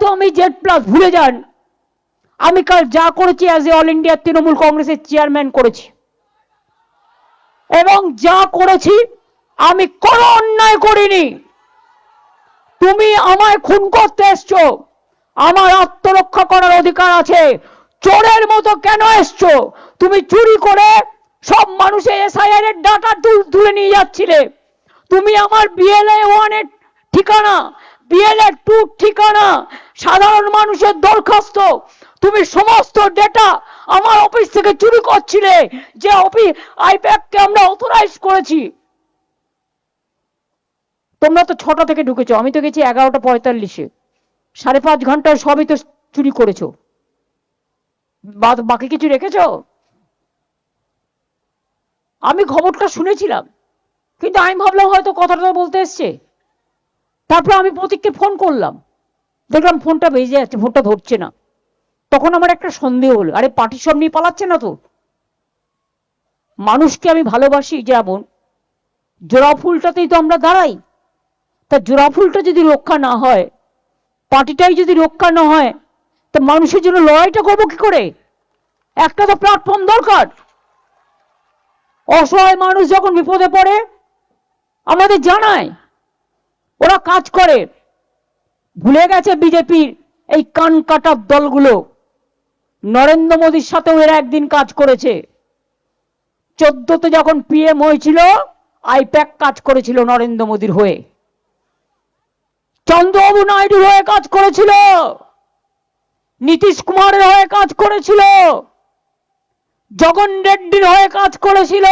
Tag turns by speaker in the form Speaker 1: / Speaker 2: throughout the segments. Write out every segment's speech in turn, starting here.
Speaker 1: হয়তো আমি Z+ ভুলে যান, আমি কাল যা করেছি as a all India Trinamool কংগ্রেসের চেয়ারম্যান করেছি, এবং যা করেছি আমি কোনো অন্যায় করিনি। তুমি আমায় খুন করতে এসছো, আমার আত্মরক্ষা করার অধিকার আছে। চোরের মতো কেন এসছো? তুমি চুরি করে সব মানুষের SIR এর ডাটা তুলে নিয়ে যাচ্ছিলে। তুমি আমার BLA-1 এর ঠিকানা, BLA-2 ঠিকানা, সাধারণ মানুষের দরখাস্ত, তুমি সমস্ত ডেটা আমার অফিস থেকে চুরি করছিলে, যে আইপ্যাককে আমরা অথরাইজ করেছি। তোমরা তো 6টা থেকে ঢুকেছো, আমি তো গেছি 11:45-এ, 5.5 ঘন্টায় সবই তো চুরি করেছো। বাকি কিছু রেখেছো? আমি খবরটা শুনেছিলাম, কিন্তু আমি ভাবলাম হয়তো কথাটা বলতে এসছে। তারপর আমি প্রতীককে ফোন করলাম, দেখলাম ফোনটা বেজে যাচ্ছে, ফোনটা ধরছে না। তখন আমার একটা সন্দেহ হলো, আরে পার্টি সব নিয়ে পালাচ্ছে না তো? মানুষকে আমি ভালোবাসি যেমন, জোড়া ফুলটাতেই তো আমরা দাঁড়াই। তা জোড়া ফুলটা যদি রক্ষা না হয়, পার্টিটাই যদি রক্ষা না হয়, তা মানুষের জন্য লড়াইটা করবো কি করে? একটা তো প্ল্যাটফর্ম দরকার। অসহায় মানুষ যখন বিপদে পড়ে আমাদের জানায়, ওরা কাজ করে। ভুলে গেছে বিজেপির এই কান কাটা দলগুলো, নরেন্দ্র মোদীর সাথেও এরা একদিন কাজ করেছে। 14তে যখন PM হয়েছিল, আইপ্যাক কাজ করেছিল নরেন্দ্র মোদীর হয়ে, চন্দ্রবাবু নাইডুর হয়ে কাজ করেছিল, নীতিশ কুমারের হয়ে কাজ করেছিল, জগন রেড্ডির হয়ে কাজ করেছিল।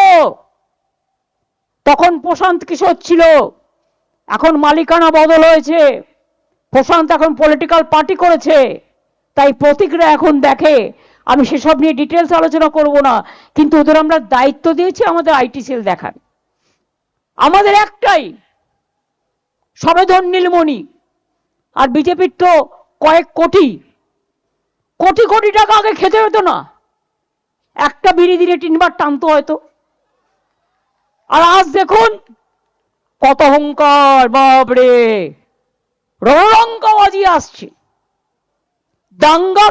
Speaker 1: তখন প্রশান্ত কিশোর ছিল, এখন মালিকানা বদল হয়েছে, প্রশান্ত এখন পলিটিক্যাল পার্টি করেছে। তাই প্রতীকরা এখন দেখে, আমি সেসব নিয়ে ডিটেলস আলোচনা করব না, কিন্তু ওদের আমরা দায়িত্ব দিয়েছি আমাদের IT সেল দেখার। আমাদের একটাই, সবেধন নীলমণি। আর বিজেপির তো কয়েক কোটি কোটি কোটি টাকা আগে খেতে হতো না, একটা বিড়ি দিনে 3বার টানতো হয়তো। আর আজ দেখুন কত অহংকার, বাপরে, রণরঙ্কা বাজিয়ে আসছে। দাঙ্গা